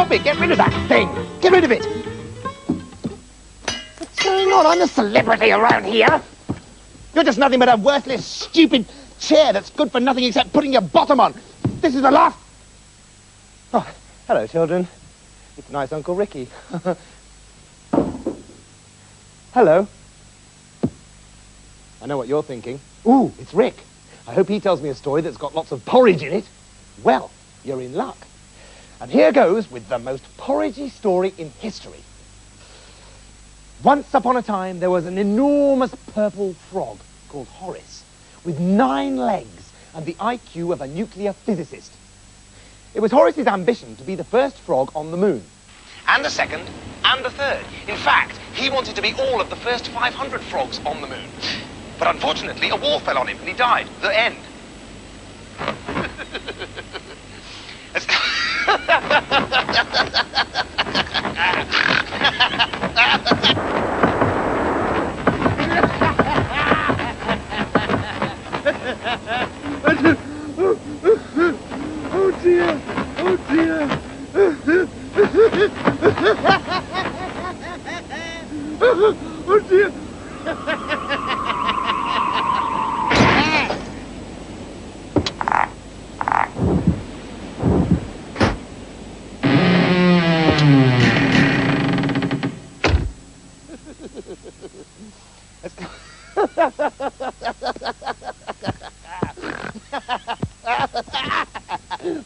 Stop it! Get rid of that thing! Get rid of it! What's going on? I'm a celebrity around here. You're just nothing but a worthless, stupid chair that's good for nothing except putting your bottom on. This is the last... Oh, hello, children. It's nice Uncle Ricky. Hello. I know what you're thinking. Ooh, it's Rick. I hope he tells me a story that's got lots of porridge in it. Well, you're in luck. And here goes with the most porridgey story in history. Once upon a time, there was an enormous purple frog called Horace, with 9 legs and the IQ of a nuclear physicist. It was Horace's ambition to be the first frog on the moon. And the second, and the third. In fact, he wanted to be all of the first 500 frogs on the moon. But unfortunately, a wall fell on him and he died. The end. Oh dear! Oh dear! Oh dear!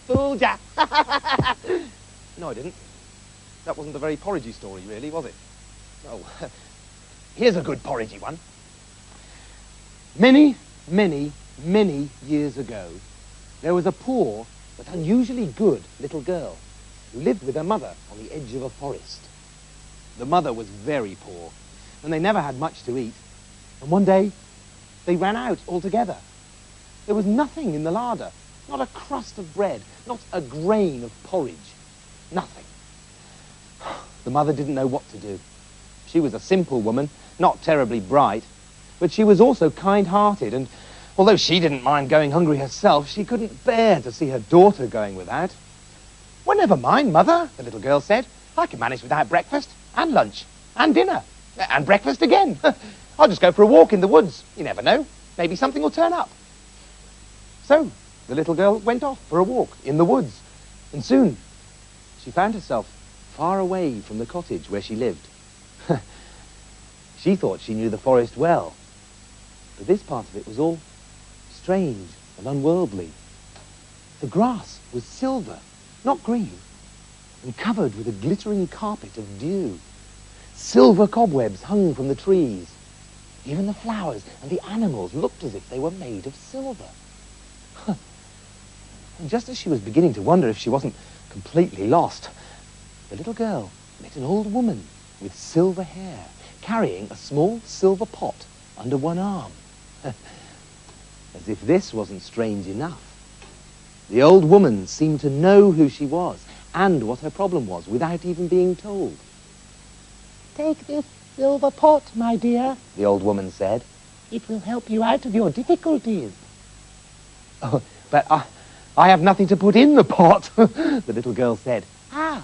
Fooled ya. No, I didn't. That wasn't a very porridgey story, really, was it? Oh, here's a good porridgey one. Many, many, many years ago, there was a poor but unusually good little girl who lived with her mother on the edge of a forest. The mother was very poor, and they never had much to eat. And one day, they ran out altogether. There was nothing in the larder, not a crust of bread, not a grain of porridge, nothing. The mother didn't know what to do. She was a simple woman, not terribly bright, but she was also kind-hearted, and although she didn't mind going hungry herself, she couldn't bear to see her daughter going without. "Well, never mind, Mother," the little girl said. "I can manage without breakfast, and lunch, and dinner, and breakfast again. I'll just go for a walk in the woods. You never know. Maybe something will turn up." So the little girl went off for a walk in the woods, and soon she found herself far away from the cottage where she lived. She thought she knew the forest well, but this part of it was all strange and unworldly. The grass was silver, not green, and covered with a glittering carpet of dew. Silver cobwebs hung from the trees. Even the flowers and the animals looked as if they were made of silver. And just as she was beginning to wonder if she wasn't completely lost, the little girl met an old woman with silver hair, carrying a small silver pot under one arm. As if this wasn't strange enough. The old woman seemed to know who she was and what her problem was without even being told. "Take this silver pot, my dear," the old woman said. "It will help you out of your difficulties." "Oh, but I have nothing to put in the pot," the little girl said. "Ah,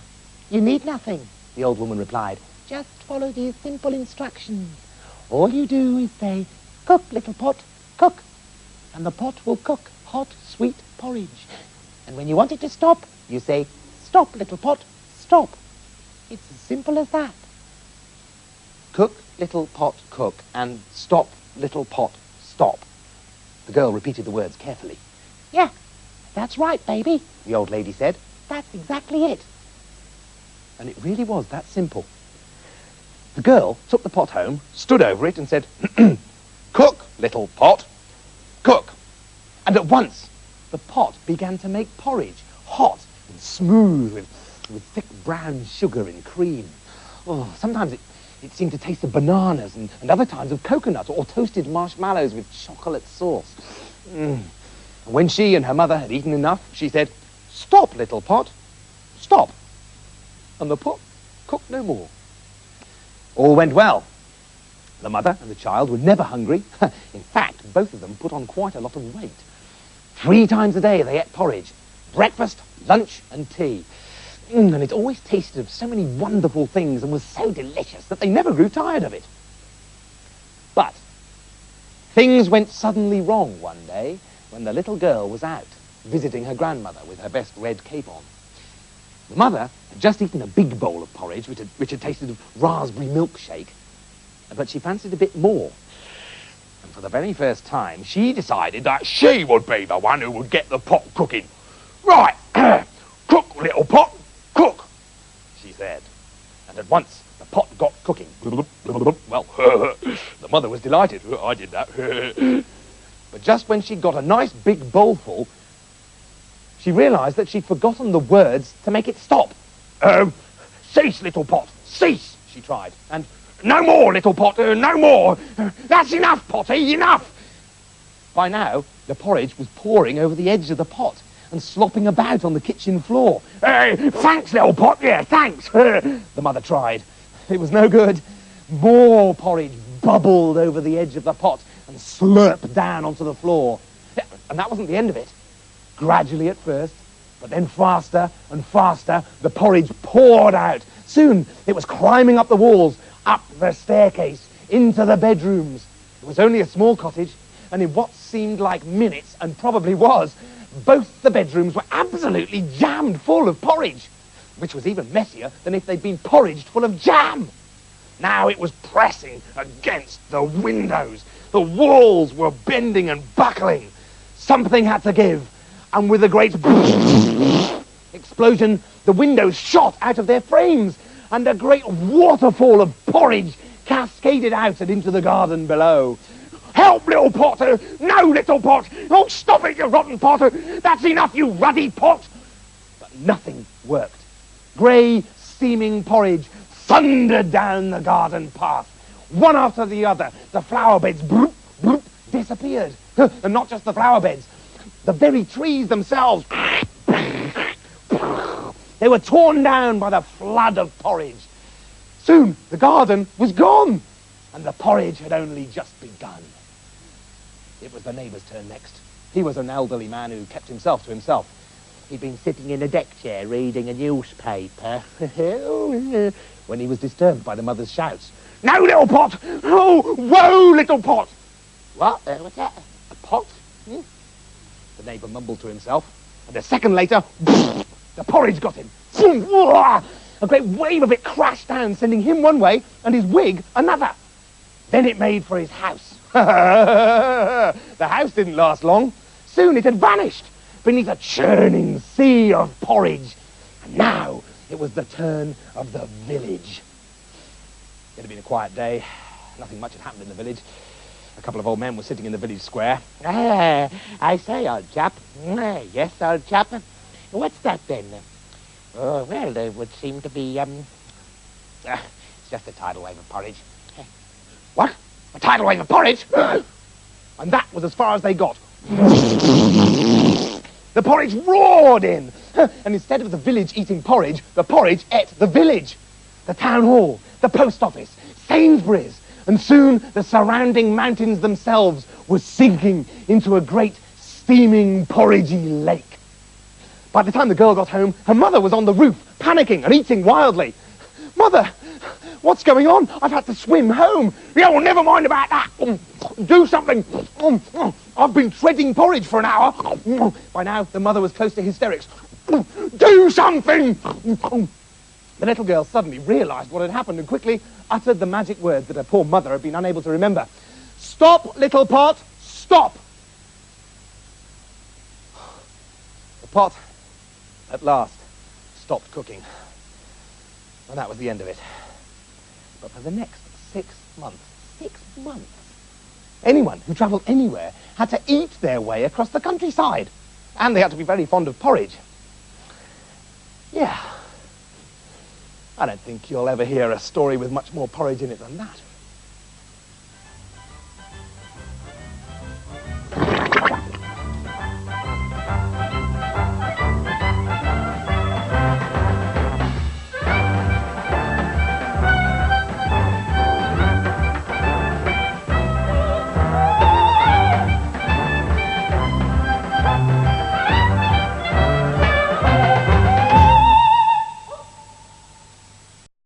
you need nothing," the old woman replied. "Just follow these simple instructions. All you do is say, 'Cook, little pot, cook,' and the pot will cook hot, sweet porridge. And when you want it to stop, you say, 'Stop, little pot, stop.' It's as simple as that." Cook, little pot, cook, and stop, little pot, stop. The girl repeated the words carefully. "Yeah, that's right, baby," the old lady said. "That's exactly it." And it really was that simple. The girl took the pot home, stood over it, and said, "Cook, little pot, cook." And at once, the pot began to make porridge, hot and smooth, with thick brown sugar and cream. Oh, sometimes it seemed to taste of bananas, and other times of coconut or toasted marshmallows with chocolate sauce. And when she and her mother had eaten enough, she said, "Stop, little pot, stop." And the pot cooked no more. All went well. The mother and the child were never hungry. In fact, both of them put on quite a lot of weight. 3 times a day they ate porridge, breakfast, lunch and tea. And it always tasted of so many wonderful things and was so delicious that they never grew tired of it. But things went suddenly wrong one day when the little girl was out visiting her grandmother with her best red cape on. The mother had just eaten a big bowl of porridge, which had tasted of raspberry milkshake, but she fancied a bit more. And for the very first time, she decided that she would be the one who would get the pot cooking. Right, cook, little pot, cook, she said. And at once, the pot got cooking. Well, the mother was delighted. I did that. But just when she'd got a nice big bowlful, she realised that she'd forgotten the words to make it stop. Cease, little pot, cease, she tried. And no more, little pot, no more. That's enough, Potty, enough. By now, the porridge was pouring over the edge of the pot and slopping about on the kitchen floor. Thanks, little pot, yeah, thanks. The mother tried. It was no good. More porridge bubbled over the edge of the pot and slurped down onto the floor. And that wasn't the end of it. Gradually at first, but then faster and faster, the porridge poured out. Soon, it was climbing up the walls, up the staircase, into the bedrooms. It was only a small cottage, and in what seemed like minutes, and probably was, both the bedrooms were absolutely jammed full of porridge, which was even messier than if they'd been porridged full of jam. Now it was pressing against the windows. The walls were bending and buckling. Something had to give. And with a great explosion, the windows shot out of their frames, and a great waterfall of porridge cascaded out and into the garden below. Help, little Potter! No, little pot! Oh, stop it, you rotten Potter! That's enough, you ruddy pot! But nothing worked. Grey, steaming porridge thundered down the garden path. One after the other, the flower beds bloop, bloop, disappeared. And not just the flower beds. The very trees themselves, they were torn down by the flood of porridge. Soon the garden was gone, and the porridge had only just begun. It was the neighbour's turn next. He was an elderly man who kept himself to himself. He'd been sitting in a deck chair reading a newspaper when he was disturbed by the mother's shouts. No, little pot! Oh, whoa, little pot! What? What's that? A pot? The neighbour mumbled to himself, and a second later, the porridge got him. A great wave of it crashed down, sending him one way and his wig another. Then it made for his house. The house didn't last long. Soon it had vanished beneath a churning sea of porridge. And now it was the turn of the village. It had been a quiet day. Nothing much had happened in the village. A couple of old men were sitting in the village square. I say, old chap. Yes, old chap. What's that then? Oh, well, there would seem to be, it's just a tidal wave of porridge. What? A tidal wave of porridge? And that was as far as they got. The porridge roared in. And instead of the village eating porridge, the porridge ate the village. The town hall, the post office, Sainsbury's, and soon the surrounding mountains themselves were sinking into a great steaming porridgey lake. By the time the girl got home, her mother was on the roof, panicking and eating wildly. Mother, what's going on? I've had to swim home. Yeah, well, never mind about that. Do something. I've been shredding porridge for an hour. By now, the mother was close to hysterics. Do something! The little girl suddenly realised what had happened and quickly uttered the magic words that her poor mother had been unable to remember. Stop, little pot, stop! The pot, at last, stopped cooking. And that was the end of it. But for the next 6 months, anyone who travelled anywhere had to eat their way across the countryside. And they had to be very fond of porridge. Yeah. I don't think you'll ever hear a story with much more porridge in it than that.